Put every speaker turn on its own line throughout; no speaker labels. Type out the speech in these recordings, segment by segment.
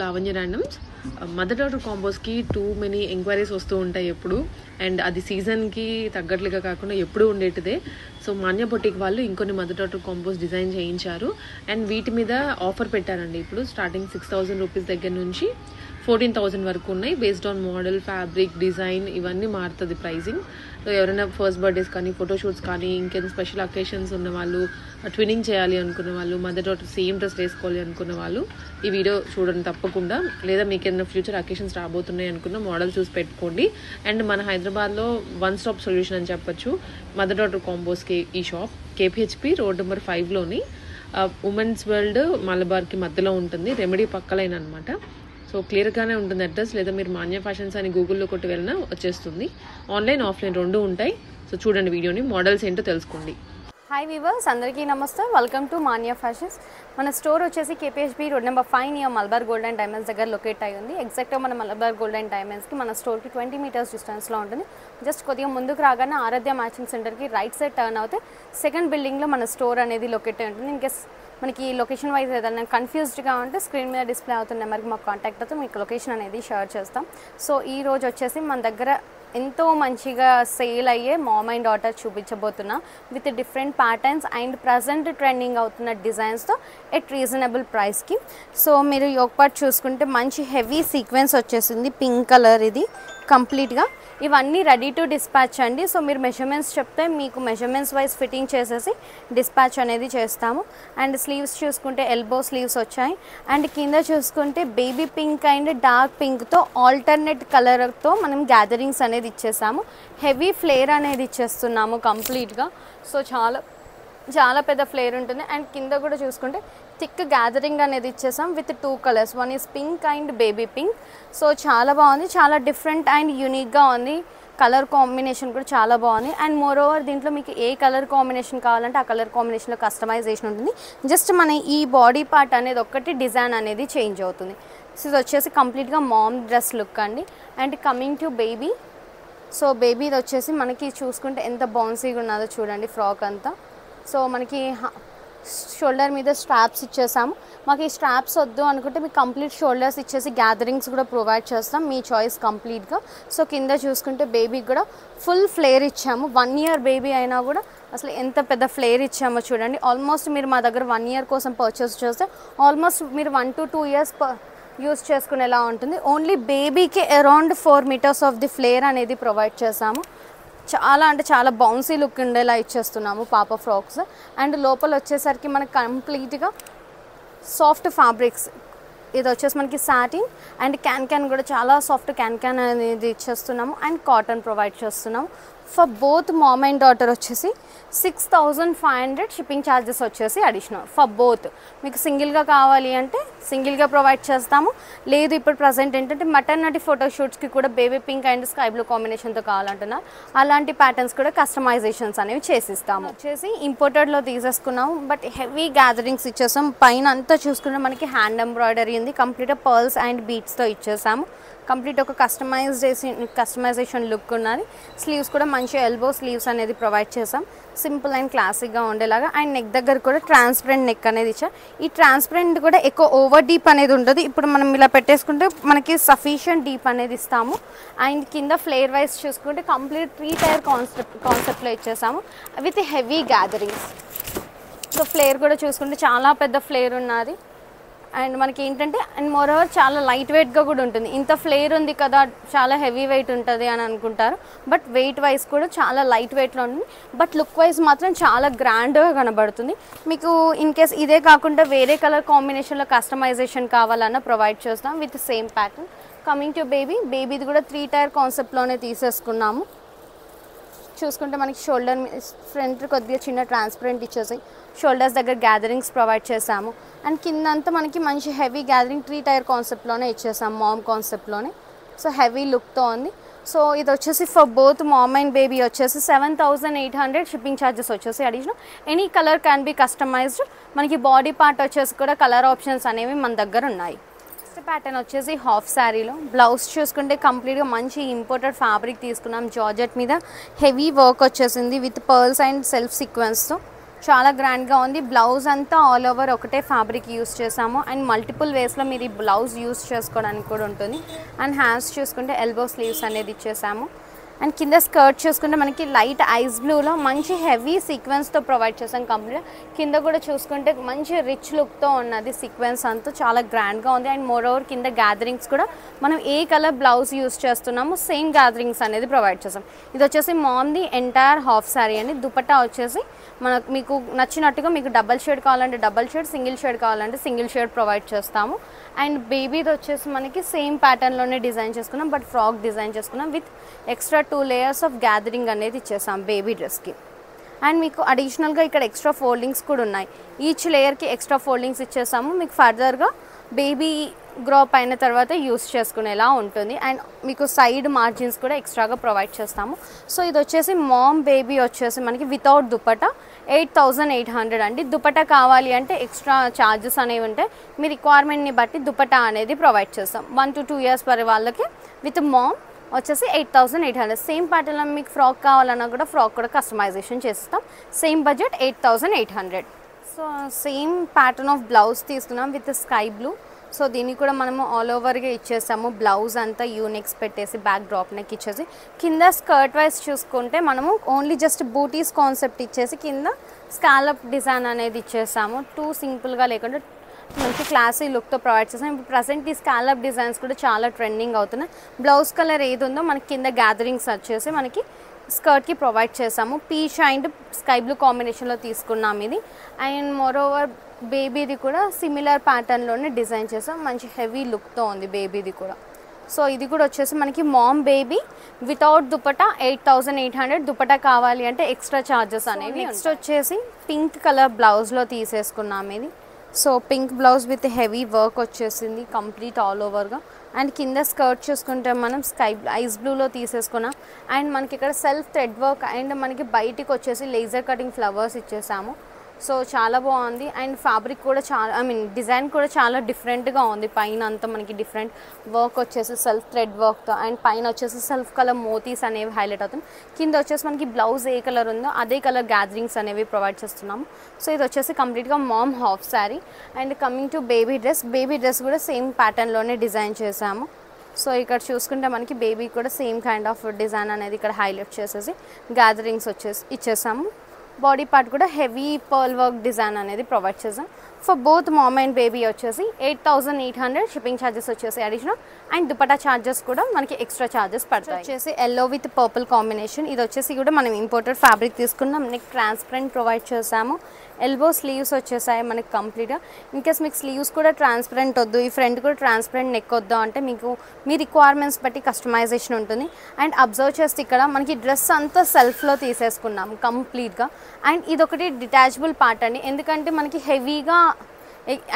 Lavanya randoms. Mother daughter కాంబోస్కి too many enquiries వస్తూ ఉంటాయి ఎప్పుడు, అండ్ అది సీజన్కి తగ్గట్లుగా కాకుండా ఎప్పుడు ఉండేటిదే. సో మాన్య బొటిక్ వాళ్ళు ఇంకొన్ని మదర్ డాటర్ కాంబోస్ డిజైన్ చేయించారు అండ్ వీటి మీద ఆఫర్ పెట్టారండి. ఇప్పుడు స్టార్టింగ్ 6,000 రూపీస్ దగ్గర నుంచి 14,000 వరకు ఉన్నాయి. Based on model, fabric, design ఇవన్నీ మారుతుంది ప్రైజింగ్. సో ఎవరైనా ఫస్ట్ బర్త్డేస్ కానీ, ఫోటోషూట్స్ కానీ, ఇంకేదైనా స్పెషల్ అకేషన్స్ ఉన్న వాళ్ళు, ట్విన్నింగ్ చేయాలి అనుకున్న వాళ్ళు, మదర్ డాటర్ సేమ్ డ్రెస్ వేసుకోవాలి అనుకున్న వాళ్ళు ఈ వీడియో చూడండి తప్పకుండా. లేదా మీకు ఏదైనా ఫ్యూచర్ అకేషన్స్ రాబోతున్నాయి అనుకున్న మోడల్ చూసి పెట్టుకోండి. అండ్ మన హైదరాబాద్లో వన్ స్టాప్ సొల్యూషన్ అని చెప్పొచ్చు మదర్ డాటర్ కాంబోస్కి ఈ షాప్. కేపీహెచ్పి రోడ్ నెంబర్ 5లోని ఉమెన్స్ వరల్డ్ మలబార్కి మధ్యలో ఉంటుంది. రెమెడీ పక్కలైన అనమాట. సో క్లియర్గానే ఉంటుంది అడ్రస్. లేదా మీరు మాన్య ఫ్యాషన్స్ అని గూగుల్లో కొట్టి వెళ్ళినా వచ్చేస్తుంది. ఆన్లైన్, ఆఫ్లైన్ రెండు ఉంటాయి. సో చూడండి వీడియోని, మోడల్స్ ఏంటో తెలుసుకోండి.
హాయ్ వీవర్స్, అందరికీ నమస్తే. Welcome to Manya fashions. మన స్టోర్ వచ్చేసి KPHB road number 5 near Malabar gold and diamonds దగ్గర లొకేట్ అయ్యి ఉంది. ఎగ్జాక్ట్గా మన మలబార్ గోల్డ్ అండ్ డైమండ్స్కి మన స్టోర్కి 20 మీటర్స్ డిస్టెన్స్లో ఉంటుంది. జస్ట్ కొద్దిగా ముందుకు రాగానే ఆరాధ్య మ్యాచింగ్ సెంటర్కి రైట్ సైడ్ టర్న్ అవుతే సెకండ్ బిల్డింగ్లో మన స్టోర్ అనేది లొకేట్ అయి ఉంటుంది. ఇన్కేస్ మనకి లొకేషన్ వైజ్ ఏదైనా కన్ఫ్యూజ్డ్గా ఉంటే స్క్రీన్ మీద డిస్ప్లే అవుతున్న నెంబర్కి మాకు కాంటాక్ట్ అవుతే మీకు లొకేషన్ అనేది షేర్ చేస్తాం. సో ఈ రోజు వచ్చేసి మన దగ్గర ఎంతో మంచిగా సేల్ అయ్యే మామ్ అండ్ డాటర్ చూపించబోతున్నా with different patterns and present trending అవుతున్న డిజైన్స్తో ఎట్ రీజనబుల్ ప్రైస్కి. సో మీరు యోక్ పార్ట్ చూసుకుంటే మంచి హెవీ సీక్వెన్స్ వచ్చేసింది, పింక్ కలర్. ఇది కంప్లీట్గా ఇవన్నీ రెడీ టు డిస్పాచ్ అండి. సో మీరు మెజర్మెంట్స్ చెప్తే మీకు మెజర్మెంట్స్ వైజ్ ఫిట్టింగ్ చేసేసి డిస్పాచ్ అనేది చేస్తాము. అండ్ స్లీవ్స్ చూసుకుంటే ఎల్బో స్లీవ్స్ వచ్చాయి. అండ్ కింద చూసుకుంటే బేబీ పింక్ అండ్ డార్క్ పింక్తో ఆల్టర్నేట్ కలర్తో మనం గ్యాదరింగ్స్ అనేది ఇచ్చేసాము. హెవీ ఫ్లేర్ అనేది ఇచ్చేస్తున్నాము కంప్లీట్గా. సో చాలా పెద్ద ఫ్లేర్ ఉంటుంది. అండ్ కింద కూడా చూసుకుంటే థిక్ గ్యాదరింగ్ అనేది ఇచ్చేసాం with 2 colours. One is pink and baby pink. So చాలా బాగుంది, చాలా డిఫరెంట్ అండ్ యూనిక్గా ఉంది. కలర్ కాంబినేషన్ కూడా చాలా బాగుంది. అండ్ మోర్ ఓవర్ దీంట్లో మీకు ఏ కలర్ కాంబినేషన్ కావాలంటే ఆ కలర్ కాంబినేషన్లో కస్టమైజేషన్ ఉంటుంది. జస్ట్ మన ఈ బాడీ పార్ట్ అనేది ఒక్కటి డిజైన్ అనేది చేంజ్ అవుతుంది. సో ఇది వచ్చేసి కంప్లీట్గా మామ్ డ్రెస్ లుక్ అండి. And coming to baby. So బేబీది వచ్చేసి మనకి చూసుకుంటే ఎంత బౌన్సీగా ఉన్నదో చూడండి ఫ్రాక్ అంతా. సో మనకి షోల్డర్ మీద స్ట్రాప్స్ ఇచ్చేసాము. మాకు ఈ స్ట్రాప్స్ వద్దు అనుకుంటే మీకు కంప్లీట్ షోల్డర్స్ ఇచ్చేసి గ్యాదరింగ్స్ కూడా ప్రొవైడ్ చేస్తాం, మీ చాయిస్ కంప్లీట్గా. సో కింద చూసుకుంటే బేబీకి కూడా ఫుల్ ఫ్లేర్ ఇచ్చాము. 1 ఇయర్ బేబీ అయినా కూడా అసలు ఎంత పెద్ద ఫ్లేర్ ఇచ్చామో చూడండి. ఆల్మోస్ట్ మీరు మా దగ్గర 1 ఇయర్ కోసం పర్చేస్ చేస్తే ఆల్మోస్ట్ మీరు 1 to 2 ఇయర్స్ యూస్ చేసుకునేలా ఉంటుంది. ఓన్లీ బేబీకి around 4 metres of the flare అనేది ప్రొవైడ్ చేసాము. చాలా బౌన్సీ లుక్ ఉండేలా ఇచ్చేస్తున్నాము పాప ఫ్రాక్స్. అండ్ లోపల వచ్చేసరికి మనకి కంప్లీట్గా సాఫ్ట్ ఫ్యాబ్రిక్స్. ఇది వచ్చేసి మనకి సాటిన్ అండ్ క్యాన్ కూడా చాలా సాఫ్ట్ క్యాన్ అనేది ఇచ్చేస్తున్నాము. అండ్ కాటన్ ప్రొవైడ్ చేస్తున్నాము. For both mom and daughter వచ్చేసి 6,500 షిప్పింగ్ ఛార్జెస్ వచ్చేసి అడిషనల్ ఫర్ బోత్. మీకు సింగిల్గా కావాలి అంటే సింగిల్గా ప్రొవైడ్ చేస్తాము. లేదు ఇప్పుడు ప్రజెంట్ ఏంటంటే మటర్నిటీ ఫోటోషూట్స్కి కూడా baby pink and sky blue కాంబినేషన్తో కావాలంటున్నారు. అలాంటి ప్యాటర్న్స్ కూడా కస్టమైజేషన్స్ అనేవి చేసిస్తాము. వచ్చేసి ఇంపోర్టెడ్లో తీసేసుకున్నాము. బట్ హెవీ గ్యాదరింగ్స్ ఇచ్చేసాం. పైన అంతా చూసుకుంటే మనకి హ్యాండ్ ఎంబ్రాయిడరీ ఉంది. కంప్లీట్గా పర్ల్స్ అండ్ బీట్స్తో ఇచ్చేసాము. కంప్లీట్ ఒక కస్టమైజేషన్ లుక్ ఉన్నది. స్లీవ్స్ కూడా మంచి ఎల్బో స్లీవ్స్ అనేది ప్రొవైడ్ చేసాం, సింపుల్ అండ్ క్లాసిక్గా ఉండేలాగా. అండ్ నెక్ దగ్గర కూడా ట్రాన్స్పరెంట్ నెక్ అనేది ఇచ్చాం. ఈ ట్రాన్స్పరెంట్ కూడా ఎక్కువ ఓవర్ డీప్ అనేది ఉంటుంది. ఇప్పుడు మనం ఇలా పెట్టేసుకుంటే మనకి సఫిషియంట్ డీప్ అనేది ఇస్తాము. అండ్ కింద ఫ్లేర్ వైజ్ చూసుకుంటే కంప్లీట్ 3 టైర్ కాన్సెప్ట్లో ఇచ్చేసాము with heavy gatherings. So flare కూడా చూసుకుంటే చాలా పెద్ద ఫ్లేర్ ఉన్నది. అండ్ మనకి ఏంటంటే అండ్ మోర్ ఓవర్ చాలా లైట్ వెయిట్గా కూడా ఉంటుంది. ఇంత ఫ్లేర్ ఉంది కదా చాలా హెవీ వెయిట్ ఉంటుంది అని అనుకుంటారు. బట్ వెయిట్ వైజ్ కూడా చాలా లైట్ వెయిట్లో ఉంటుంది. బట్ లుక్ వైజ్ మాత్రం చాలా గ్రాండ్గా కనబడుతుంది. మీకు ఇన్ కేస్ ఇదే కాకుండా వేరే కలర్ కాంబినేషన్లో కస్టమైజేషన్ కావాలన్నా ప్రొవైడ్ చేస్తాం with same pattern. Coming to బేబీది కూడా 3 టైర్ కాన్సెప్ట్లోనే తీసేసుకున్నాము. చూసుకుంటే మనకి షోల్డర్ ఫ్రంట్ కొద్దిగా చిన్న ట్రాన్స్పరెంట్ ఇచ్చేసి షోల్డర్స్ దగ్గర గ్యాదరింగ్స్ ప్రొవైడ్ చేసాము. అండ్ కిందంతా మనకి మంచి హెవీ గ్యాదరింగ్ 3 టైర్ కాన్సెప్ట్లోనే ఇచ్చేసాము, మామ్ కాన్సెప్ట్లోనే. సో హెవీ లుక్తో ఉంది. సో ఇది వచ్చేసి for both mom and baby వచ్చేసి 7,800 షిప్పింగ్ ఛార్జెస్ వచ్చేసి additional. Any colour can be customised. మనకి బాడీ పార్ట్ వచ్చేసి కూడా కలర్ ఆప్షన్స్ అనేవి మన దగ్గర ఉన్నాయి. ప్యాటర్న్ వచ్చేసి హాఫ్ శారీలో బ్లౌజ్ చూసుకుంటే కంప్లీట్గా మంచి ఇంపోర్టెడ్ ఫ్యాబ్రిక్ తీసుకున్నాం. జార్జెట్ మీద హెవీ వర్క్ వచ్చేసింది విత్ పర్ల్స్ అండ్ సెల్ఫ్ సీక్వెన్స్తో. చాలా గ్రాండ్గా ఉంది. బ్లౌజ్ అంతా ఆల్ ఓవర్ ఒకటే ఫ్యాబ్రిక్ యూస్ చేసాము అండ్ మల్టిపుల్ వేస్లో మీరు ఈ బ్లౌజ్ యూస్ చేసుకోవడానికి కూడా ఉంటుంది. అండ్ హ్యాండ్స్ చూసుకుంటే ఎల్బో స్లీవ్స్ అనేది ఇచ్చేసాము. అండ్ కింద స్కర్ట్ చూసుకుంటే మనకి లైట్ ఐస్ బ్లూలో మంచి హెవీ సీక్వెన్స్తో ప్రొవైడ్ చేసాం కంప్లీట్. కింద కూడా చూసుకుంటే మంచి రిచ్ లుక్తో ఉన్నది సీక్వెన్స్ అంతా చాలా గ్రాండ్గా ఉంది. అండ్ మోర్ ఓవర్ కింద గ్యాదరింగ్స్ కూడా మనం ఏ కలర్ బ్లౌజ్ యూస్ చేస్తున్నామో సేమ్ గ్యాదరింగ్స్ అనేది ప్రొవైడ్ చేసాం. ఇది వచ్చేసి మామ్ది ఎంటైర్ హాఫ్ శారీ అండి. దుపట్టా వచ్చేసి మనకు మీకు నచ్చినట్టుగా మీకు డబల్ షేడ్ కావాలంటే డబల్ షేడ్, సింగిల్ షేడ్ కావాలంటే సింగిల్ షేడ్ ప్రొవైడ్ చేస్తాము. అండ్ బేబీది వచ్చేసి మనకి సేమ్ ప్యాటర్న్లోనే డిజైన్ చేసుకున్నాం, బట్ ఫ్రాక్ డిజైన్ చేసుకున్నాం with extra 2 layers of gathering అనేది ఇచ్చేసాం బేబీ డ్రెస్కి. అండ్ మీకు అడిషనల్గా ఇక్కడ ఎక్స్ట్రా ఫోల్డింగ్స్ కూడా ఉన్నాయి. ఈచ్ లేయర్కి ఎక్స్ట్రా ఫోల్డింగ్స్ ఇచ్చేసాము. మీకు ఫర్దర్గా బేబీ గ్రోప్ అయిన తర్వాత యూస్ చేసుకునేలా ఉంటుంది. అండ్ మీకు సైడ్ మార్జిన్స్ కూడా ఎక్స్ట్రాగా ప్రొవైడ్ చేస్తాము. సో ఇది వచ్చేసి మామ్ బేబీ వచ్చేసి మనకి వితౌట్ దుపట్టా 8,800 అండి. దుపట్టా కావాలి అంటే ఎక్స్ట్రా ఛార్జెస్ అనేవి ఉంటాయి. మీ రిక్వైర్మెంట్ని బట్టి దుపట్టా అనేది ప్రొవైడ్ చేస్తాం. 1 to 2 years పర్ వాళ్ళకి విత్ మామ్ వచ్చేసి 8,800. సేమ్ ప్యాటర్న్లో మీకు ఫ్రాక్ కావాలన్నా కూడా ఫ్రాక్ కూడా కస్టమైజేషన్ చేస్తాం. Same budget 8,800. So same pattern of blouse తీసుకున్నాం విత్ స్కై బ్లూ. సో దీన్ని కూడా మనము ఆల్ ఓవర్గా ఇచ్చేసాము. బ్లౌజ్ అంతా యూనెక్స్ పెట్టేసి బ్యాక్ డ్రాప్ నెక్ ఇచ్చేసి కింద స్కర్ట్ వైజ్ చూసుకుంటే మనము ఓన్లీ జస్ట్ బూటీస్ కాన్సెప్ట్ ఇచ్చేసి కింద స్కాలప్ డిజైన్ అనేది ఇచ్చేసాము. టూ సింపుల్గా లేకుండా మంచి క్లాసీ లుక్తో ప్రొవైడ్ చేస్తాం. ఇప్పుడు ప్రజెంట్ ఈ స్కాలప్ డిజైన్స్ కూడా చాలా ట్రెండింగ్ అవుతున్నాయి. బ్లౌజ్ కలర్ ఏది ఉందో మనకి కింద గ్యాదరింగ్స్ వచ్చేసి మనకి స్కర్ట్కి ప్రొవైడ్ చేసాము. పీచ్ అండ్ స్కై బ్లూ కాంబినేషన్లో తీసుకున్నాం ఇది. అండ్ మోర్ ఓవర్ బేబీది కూడా సిమిలర్ ప్యాటర్న్లోనే డిజైన్ చేసాం. మంచి హెవీ లుక్తో ఉంది బేబీది కూడా. సో ఇది కూడా వచ్చేసి మనకి mom baby without dupatta 8,800. Dupatta కావాలి అంటే ఎక్స్ట్రా ఛార్జెస్ అనేవి. నెక్స్ట్ వచ్చేసి పింక్ కలర్ బ్లౌజ్లో తీసేసుకున్నాం ఇది. So pink blouse with heavy work వచ్చేసింది కంప్లీట్ ఆల్ ఓవర్గా. అండ్ కింద స్కర్ట్ చూసుకుంటే మనం ఐస్ బ్లూలో తీసేసుకున్నాం. అండ్ మనకి ఇక్కడ సెల్ఫ్ థ్రెడ్ వర్క్ అండ్ మనకి బయటికి వచ్చేసి లేజర్ కటింగ్ ఫ్లవర్స్ ఇచ్చేసాము. సో చాలా బాగుంది. అండ్ ఫ్యాబ్రిక్ కూడా చాలా డిజైన్ కూడా చాలా డిఫరెంట్గా ఉంది. పైన అంతా మనకి డిఫరెంట్ వర్క్ వచ్చేసి సెల్ఫ్ థ్రెడ్ వర్క్తో అండ్ పైన వచ్చేసి సెల్ఫ్ కలర్ మోతీస్ అనేవి హైలైట్ అవుతుంది. కింద వచ్చేసి మనకి బ్లౌజ్ ఏ కలర్ ఉందో అదే కలర్ గ్యాదరింగ్స్ అనేవి ప్రొవైడ్ చేస్తున్నాము. సో ఇది వచ్చేసి కంప్లీట్గా mom half sari. And coming to baby dress కూడా సేమ్ ప్యాటర్న్లోనే డిజైన్ చేసాము. సో ఇక్కడ చూసుకుంటే మనకి బేబీ కూడా సేమ్ కైండ్ ఆఫ్ డిజైన్ అనేది ఇక్కడ హైలైట్ చేసేసి గ్యాదరింగ్స్ ఇచ్చేసాము. బాడీ పార్ట్ కూడా హెవీ పర్ల్ వర్క్ డిజైన్ అనేది ప్రొవైడ్ చేసాం. For both mom and baby వచ్చేసి 8,800. షిప్పింగ్ ఛార్జెస్ వచ్చేసి అడిషనల్. అండ్ దుపట్టా ఛార్జెస్ కూడా మనకి ఎక్స్ట్రా ఛార్జెస్ పడతాయి. వచ్చేసి ఎల్లో విత్ పర్పుల్ కాంబినేషన్. ఇది వచ్చేసి కూడా మనం ఇంపోర్టెడ్ ఫ్యాబ్రిక్ తీసుకున్నాం. నెక్ ట్రాన్స్పరెంట్ ప్రొవైడ్ చేసాము. ఎల్బో స్లీవ్స్ వచ్చేసాయి మనకి కంప్లీట్గా. ఇన్కేస్ మీకు స్లీవ్స్ కూడా ట్రాన్స్పరెంట్ వద్దు, ఈ ఫ్రంట్ కూడా ట్రాన్స్పరెంట్ నెక్ వద్దు అంటే మీకు మీ రిక్వైర్మెంట్స్ బట్టి కస్టమైజేషన్ ఉంటుంది. అండ్ అబ్జర్వ్ చేస్తే ఇక్కడ మనకి డ్రెస్ అంతా సెల్ఫ్లో తీసేసుకున్నాము కంప్లీట్గా. అండ్ ఇదొకటి డిటాచబుల్ పార్ట్ అండి. ఎందుకంటే మనకి హెవీగా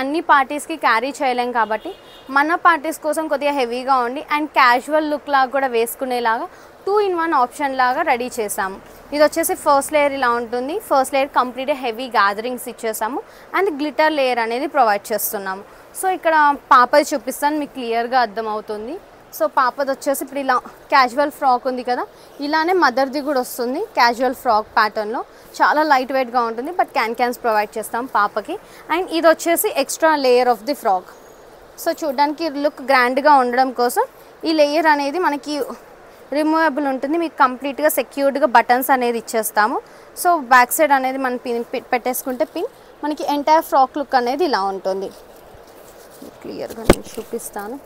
అన్ని పార్టీస్కి క్యారీ చేయలేం కాబట్టి మన పార్టీస్ కోసం కొద్దిగా హెవీగా ఉండి అండ్ క్యాజువల్ లుక్ లాగా కూడా వేసుకునేలాగా 2-in-1 ఆప్షన్ లాగా రెడీ చేసాము. ఇది వచ్చేసి ఫస్ట్ లేయర్ ఇలా ఉంటుంది. First layer complete heavy gatherings ఇచ్చేసాము అండ్ గ్లిటర్ లేయర్ అనేది ప్రొవైడ్ చేస్తున్నాము. సో ఇక్కడ పాపది చూపిస్తాను, మీకు క్లియర్గా అర్థమవుతుంది. సో పాపది వచ్చేసి ఇప్పుడు ఇలా క్యాజువల్ ఫ్రాక్ ఉంది కదా, ఇలానే మదర్ది కూడా వస్తుంది క్యాజువల్ ఫ్రాక్ ప్యాటర్న్లో. చాలా లైట్ వెయిట్గా ఉంటుంది, బట్ క్యాన్స్ ప్రొవైడ్ చేస్తాం పాపకి. అండ్ ఇది వచ్చేసి extra layer of the frock. So చూడడానికి లుక్ గ్రాండ్గా ఉండడం కోసం ఈ లేయర్ అనేది మనకి రిమూవబుల్ ఉంటుంది. మీకు కంప్లీట్గా సెక్యూర్డ్గా బటన్స్ అనేది ఇచ్చేస్తాము. సో బ్యాక్ సైడ్ అనేది మనం పిన్ పెట్టేసుకుంటే మనకి ఎంటైర్ ఫ్రాక్ లుక్ అనేది ఇలా ఉంటుంది. క్లియర్గా నేను చూపిస్తాను.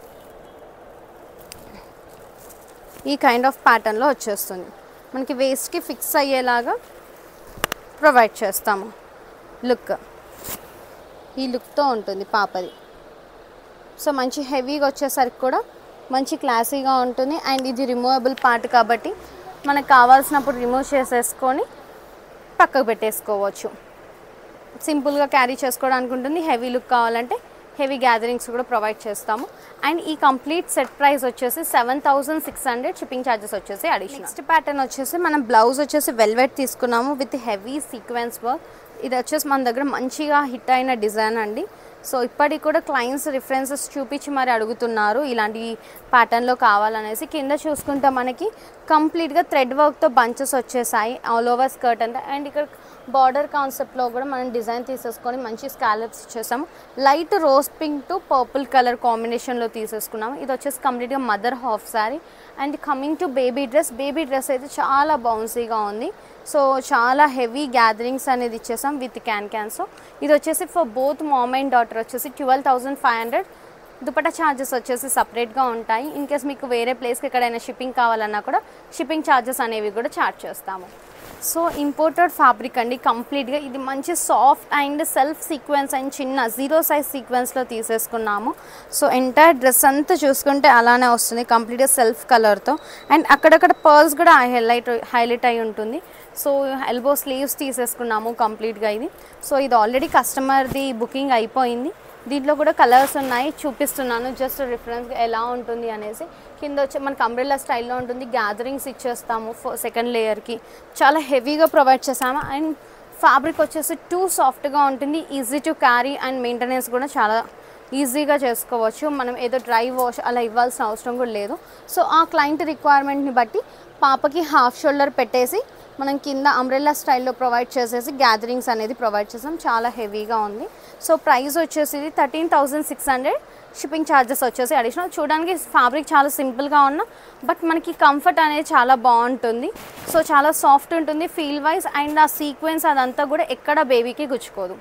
ఈ కైండ్ ఆఫ్ ప్యాటర్న్లో వచ్చేస్తుంది. మనకి వేస్ట్కి ఫిక్స్ అయ్యేలాగా ప్రొవైడ్ చేస్తాము. లుక్ ఈ లుక్తో ఉంటుంది పాపది. సో మంచి హెవీగా వచ్చేసరికి కూడా మంచి క్లాసీగా ఉంటుంది. అండ్ ఇది రిమూవబుల్ పార్ట్ కాబట్టి మనకు కావాల్సినప్పుడు రిమూవ్ చేసేసుకొని పక్కకు పెట్టేసుకోవచ్చు. సింపుల్గా క్యారీ చేసుకోవడానికి ఉంటుంది. హెవీ లుక్ కావాలంటే హెవీ గ్యాదరింగ్స్ కూడా ప్రొవైడ్ చేస్తాము. అండ్ ఈ కంప్లీట్ సెట్ ప్రైస్ వచ్చేసి 7,600. షిప్పింగ్ ఛార్జెస్ వచ్చేసి అడిషనల్. నెక్స్ట్ ప్యాటర్న్ వచ్చేసి మనం బ్లౌజ్ వచ్చేసి వెల్వెట్ తీసుకున్నాము విత్ హెవీ సీక్వెన్స్ వర్క్. ఇది వచ్చేసి మన దగ్గర మంచిగా హిట్ అయిన డిజైన్ అండి. సో ఇప్పటికి కూడా క్లయింట్స్ రిఫరెన్సెస్ చూపించి మరి అడుగుతున్నారు ఇలాంటి ప్యాటర్న్లో కావాలనేసి. కింద చూసుకుంటే మనకి కంప్లీట్గా థ్రెడ్ వర్క్తో బంచెస్ వచ్చేసాయి ఆల్ ఓవర్ స్కర్ట్ అంతా. అండ్ ఇక్కడ బార్డర్ కాన్సెప్ట్లో కూడా మనం డిజైన్ తీసేసుకొని మంచి scallops ఇచ్చేసాము. Light rose pink to purple colour కాంబినేషన్లో తీసేసుకున్నాము. ఇది వచ్చేసి కంప్లీట్గా mother half sari. And coming to baby dress అయితే చాలా బౌన్సీగా ఉంది. సో చాలా హెవీ గ్యాదరింగ్స్ అనేది ఇచ్చేసాం విత్ క్యాన్స్. ఇది వచ్చేసి for both mom and daughter వచ్చేసి 12,500. దుపట్టా ఛార్జెస్ వచ్చేసి సపరేట్గా ఉంటాయి. ఇన్ కేస్ మీకు వేరే ప్లేస్కి ఎక్కడైనా షిప్పింగ్ కావాలన్నా కూడా షిప్పింగ్ ఛార్జెస్ అనేవి కూడా ఛార్జ్ చేస్తాము. సో ఇంపోర్టెడ్ ఫ్యాబ్రిక్ అండి కంప్లీట్గా. ఇది మంచి soft and self sequence and చిన్న 0 సైజ్ సీక్వెన్స్లో తీసేసుకున్నాము. సో ఎంటైర్ డ్రెస్ అంతా చూసుకుంటే అలానే వస్తుంది కంప్లీట్గా సెల్ఫ్ కలర్తో. అండ్ అక్కడక్కడ పర్ల్స్ కూడా హైలైట్ అయి ఉంటుంది. సో ఎల్బో స్లీవ్స్ తీసేసుకున్నాము కంప్లీట్గా ఇది. సో ఇది ఆల్రెడీ కస్టమర్ది బుకింగ్ అయిపోయింది. దీంట్లో కూడా కలర్స్ ఉన్నాయి, చూపిస్తున్నాను జస్ట్ రిఫరెన్స్గా ఎలా ఉంటుంది అనేసి. కింద వచ్చి మనకి అంబ్రెల్లా స్టైల్లో ఉంటుంది. గ్యాదరింగ్స్ ఇచ్చేస్తాము సెకండ్ లేయర్కి. చాలా హెవీగా ప్రొవైడ్ చేసాము. అండ్ ఫ్యాబ్రిక్ వచ్చేసి టూ సాఫ్ట్గా ఉంటుంది, easy to carry and maintenance కూడా చాలా ఈజీగా చేసుకోవచ్చు. మనం ఏదో డ్రై వాష్ అలా ఇవ్వాల్సిన అవసరం కూడా లేదు. సో ఆ క్లయింట్ రిక్వైర్మెంట్ని బట్టి పాపకి హాఫ్ షోల్డర్ పెట్టేసి మనం కింద అంబ్రెల్లా స్టైల్లో ప్రొవైడ్ చేసేసి గ్యాదరింగ్స్ అనేది ప్రొవైడ్ చేసాం. చాలా హెవీగా ఉంది. సో ప్రైస్ వచ్చేసి 13,600. షిప్పింగ్ ఛార్జెస్ వచ్చేసి అడిషనల్. చూడడానికి ఫ్యాబ్రిక్ చాలా సింపుల్గా ఉన్నా బట్ మనకి కంఫర్ట్ అనేది చాలా బాగుంటుంది. సో చాలా సాఫ్ట్ ఉంటుంది ఫీల్ వైజ్. అండ్ ఆ సీక్వెన్స్ అదంతా కూడా ఎక్కడ బేబీకి గుచ్చుకోదు.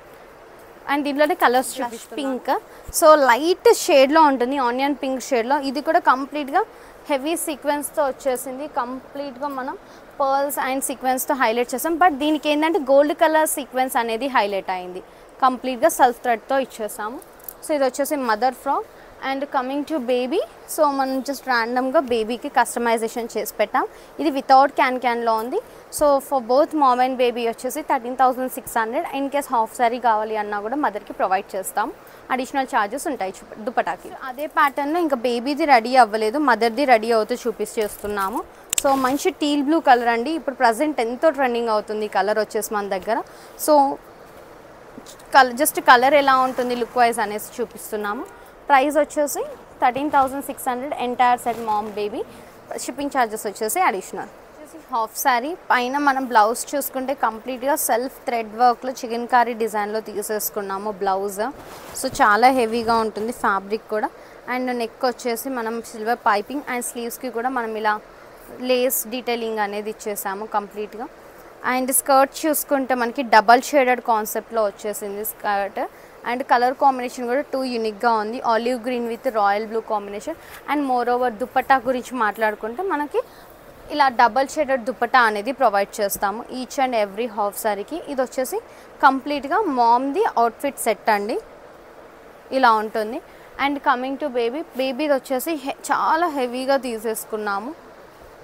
అండ్ దీంట్లోనే కలర్స్ పింక్. సో లైట్ షేడ్లో ఉంటుంది, ఆనియన్ పింక్ షేడ్లో. ఇది కూడా కంప్లీట్గా హెవీ సీక్వెన్స్తో వచ్చేసింది. కంప్లీట్గా మనం పర్ల్స్ అండ్ సీక్వెన్స్తో హైలైట్ చేసాం. బట్ దీనికి ఏంటంటే గోల్డ్ కలర్ సీక్వెన్స్ అనేది హైలైట్ అయింది. కంప్లీట్గా సెల్ఫ్ థ్రెడ్తో ఇచ్చేసాము. సో ఇది వచ్చేసి mother frock. And coming to baby, so మనం జస్ట్ ర్యాండమ్గా బేబీకి కస్టమైజేషన్ చేసి పెట్టాం. ఇది వితౌట్ క్యాన్లో ఉంది. So for both mom and baby వచ్చేసి 13,600. ఇన్ కేస్ హాఫ్ శారీ కావాలి అన్నా కూడా మదర్కి ప్రొవైడ్ చేస్తాం. అడిషనల్ ఛార్జెస్ ఉంటాయి దుపటాకి. అదే ప్యాటర్న్లో ఇంకా బేబీది రెడీ అవ్వలేదు, మదర్ది రెడీ అవుతూ చూపిస్తున్నాము. సో మంచి టీల్ బ్లూ కలర్ అండి. ఇప్పుడు ప్రజెంట్ ఎంతో ట్రెండింగ్ అవుతుంది కలర్ వచ్చేసి మన దగ్గర. సో జస్ట్ కలర్ ఎలా ఉంటుంది లుక్ వైజ్ అనేసి చూపిస్తున్నాము. ప్రైస్ వచ్చేసి 13,600 entire set mom baby. Shipping charges వచ్చేసి అడిషనల్. హాఫ్ శారీ పైన మనం బ్లౌజ్ చూసుకుంటే కంప్లీట్గా సెల్ఫ్ థ్రెడ్ వర్క్లో చికెన్ కారీ డిజైన్లో తీసేసుకున్నాము బ్లౌజ్. సో చాలా హెవీగా ఉంటుంది ఫ్యాబ్రిక్ కూడా. అండ్ నెక్ వచ్చేసి మనం సిల్వర్ పైపింగ్ అండ్ స్లీవ్స్కి కూడా మనం ఇలా లేస్ డీటెయిలింగ్ అనేది ఇచ్చేసాము కంప్లీట్గా. అండ్ స్కర్ట్ చూసుకుంటే మనకి డబల్ షేడెడ్ కాన్సెప్ట్లో వచ్చేసింది స్కర్ట్. అండ్ కలర్ కాంబినేషన్ కూడా టూ యూనిక్గా ఉంది, olive green with royal blue combination. And more over dupatta గురించి మాట్లాడుకుంటే మనకి ఇలా డబల్ షేడెడ్ దుపట్టా అనేది ప్రొవైడ్ చేస్తాము ఈచ్ అండ్ ఎవ్రీ హాఫ్ సారీకి. ఇది వచ్చేసి కంప్లీట్గా మామ్ది అవుట్ఫిట్ సెట్ అండి, ఇలా ఉంటుంది. అండ్ కమింగ్ టు బేబీది వచ్చేసి చాలా హెవీగా తీసేసుకున్నాము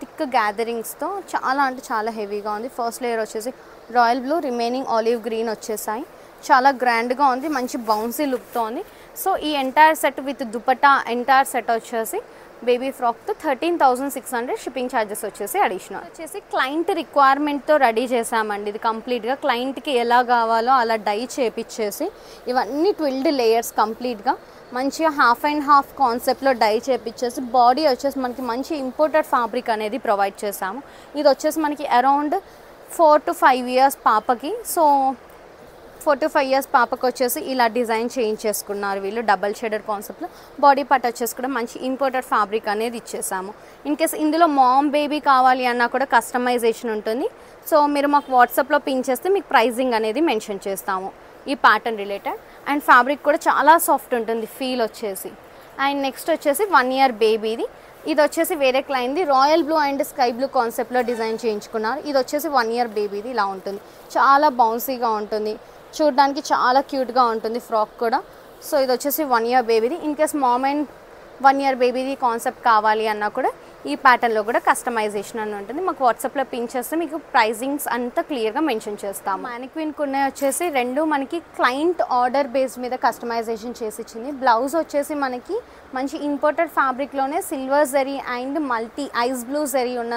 థిక్ గ్యాదరింగ్స్తో. చాలా అంటే చాలా హెవీగా ఉంది. ఫస్ట్ లేయర్ వచ్చేసి royal blue, remaining olive green వచ్చేసాయి. చాలా గ్రాండ్గా ఉంది, మంచి బౌన్సీ లుక్తో ఉంది. సో ఈ entire set with dupatta entire set వచ్చేసి బేబీ ఫ్రాక్తో 13,600. షిప్పింగ్ ఛార్జెస్ వచ్చేసి అడిషనల్. వచ్చేసి క్లయింట్ రిక్వైర్మెంట్తో రెడీ చేసామండి. ఇది కంప్లీట్గా క్లయింట్కి ఎలా కావాలో అలా డై చేపించేసి ఇవన్నీ 12 లేయర్స్ కంప్లీట్గా మంచిగా హాఫ్ అండ్ హాఫ్ కాన్సెప్ట్లో డై చేపించేసి బాడీ వచ్చేసి మనకి మంచి ఇంపోర్టెడ్ ఫ్యాబ్రిక్ అనేది ప్రొవైడ్ చేసాము. ఇది వచ్చేసి మనకి అరౌండ్ 4 to 5 years పాపకి. సో 4 to 5 years పాపకు వచ్చేసి ఇలా డిజైన్ చేయించేసుకున్నారు వీళ్ళు డబల్ షేడెడ్ కాన్సెప్ట్లో. బాడీ పార్ట్ వచ్చేసి కూడా మంచి ఇంపోర్టెడ్ ఫ్యాబ్రిక్ అనేది ఇచ్చేసాము. ఇన్ కేస్ ఇందులో మామ్ బేబీ కావాలి అన్నా కూడా కస్టమైజేషన్ ఉంటుంది. సో మీరు మాకు వాట్సాప్లో పిన్ చేస్తే మీకు ప్రైజింగ్ అనేది మెన్షన్ చేస్తాము ఈ ప్యాటర్న్ రిలేటెడ్. అండ్ ఫ్యాబ్రిక్ కూడా చాలా సాఫ్ట్ ఉంటుంది ఫీల్ వచ్చేసి. అండ్ నెక్స్ట్ వచ్చేసి 1 year బేబీది. ఇది వచ్చేసి వేరే క్లయింట్ది royal blue and sky blue కాన్సెప్ట్లో డిజైన్ చేయించుకున్నారు. ఇది వచ్చేసి 1 year బేబీది, ఇలా ఉంటుంది. చాలా బౌన్సీగా ఉంటుంది, చూడడానికి చాలా క్యూట్గా ఉంటుంది ఫ్రాక్ కూడా. సో ఇది వచ్చేసి 1 year బేబీది. In case mom and 1 year బేబీది కాన్సెప్ట్ కావాలి అన్నా కూడా ఈ ప్యాటర్న్లో కూడా కస్టమైజేషన్ అని ఉంటుంది. మాకు వాట్సాప్లో పిన్ చేస్తే మీకు ప్రైజింగ్స్ అంతా క్లియర్గా మెన్షన్ చేస్తాము. మ్యానిక్విన్ కున్న వచ్చేసి రెండు మనకి క్లయింట్ ఆర్డర్ బేస్ మీద కస్టమైజేషన్ చేసి ఇచ్చింది. బ్లౌజ్ వచ్చేసి మనకి మంచి ఇంపోర్టెడ్ ఫ్యాబ్రిక్లోనే silver zari and multi ice blue zari ఉన్న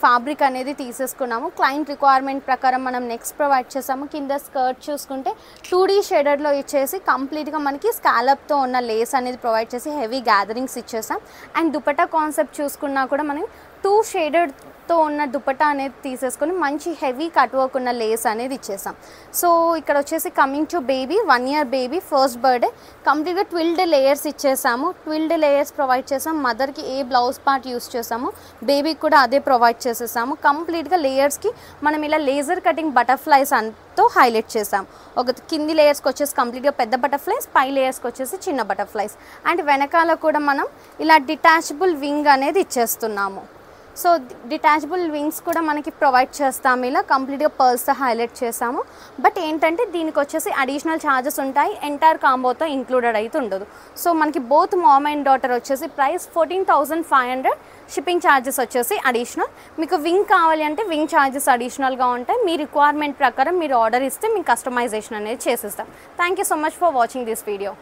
ఫ్యాబ్రిక్ అనేది తీసేసుకున్నాము. క్లయింట్ రిక్వైర్మెంట్ ప్రకారం మనం నెక్స్ట్ ప్రొవైడ్ చేసాము. కింద స్కర్ట్ చూసుకుంటే 2D షేడెడ్లో ఇచ్చేసి కంప్లీట్గా మనకి స్కాలప్తో ఉన్న లేస్ అనేది ప్రొవైడ్ చేసి హెవీ గ్యాదరింగ్స్ ఇచ్చేసాం. అండ్ దుపట్టా కాన్సెప్ట్ చూసుకున్నా కూడా మనం 2 షేడెడ్ వర్క్తో ఉన్న దుపట్టా అనేది తీసేసుకొని మంచి హెవీ కట్ వర్క్ ఉన్న లేస్ అనేది ఇచ్చేసాం. సో ఇక్కడ వచ్చేసి coming to baby 1 year baby first birthday కంప్లీట్గా ట్విల్డ్ లేయర్స్ ఇచ్చేసాము. ట్విల్డ్ లేయర్స్ ప్రొవైడ్ చేసాం. మదర్కి ఏ బ్లౌజ్ పార్ట్ యూస్ చేసాము బేబీకి కూడా అదే ప్రొవైడ్ చేసేసాము. కంప్లీట్గా లేయర్స్కి మనం ఇలా లేజర్ కటింగ్ బటర్ఫ్లైస్ అంతా హైలైట్ చేసాం. ఒక కింది లేయర్స్కి వచ్చేసి కంప్లీట్గా పెద్ద బటర్ఫ్లైస్, పై లేయర్స్కి వచ్చేసి చిన్న బటర్ఫ్లైస్. అండ్ వెనకాల కూడా మనం ఇలా డిటాచబుల్ వింగ్ అనేది ఇచ్చేస్తున్నాము. సో డిటాచబుల్ వింగ్స్ కూడా మనకి ప్రొవైడ్ చేస్తాము. ఇలా కంప్లీట్గా పర్ల్స్తో హైలైట్ చేసాము. బట్ ఏంటంటే దీనికి వచ్చేసి అడిషనల్ ఛార్జెస్ ఉంటాయి. ఎంటైర్ కాంబోతో ఇంక్లూడెడ్ అయితే ఉండదు. సో మనకి బోత్ మామ్ అండ్ డాటర్ వచ్చేసి ప్రైస్ 14,500. షిప్పింగ్ ఛార్జెస్ వచ్చేసి అడిషనల్. మీకు వింగ్ కావాలి అంటే వింగ్ ఛార్జెస్ అడిషనల్గా ఉంటాయి. మీ రిక్వైర్మెంట్ ప్రకారం మీరు ఆర్డర్ ఇస్తే మీకు కస్టమైజేషన్ అనేది చేసిస్తాం. Thank you so much for watching this video.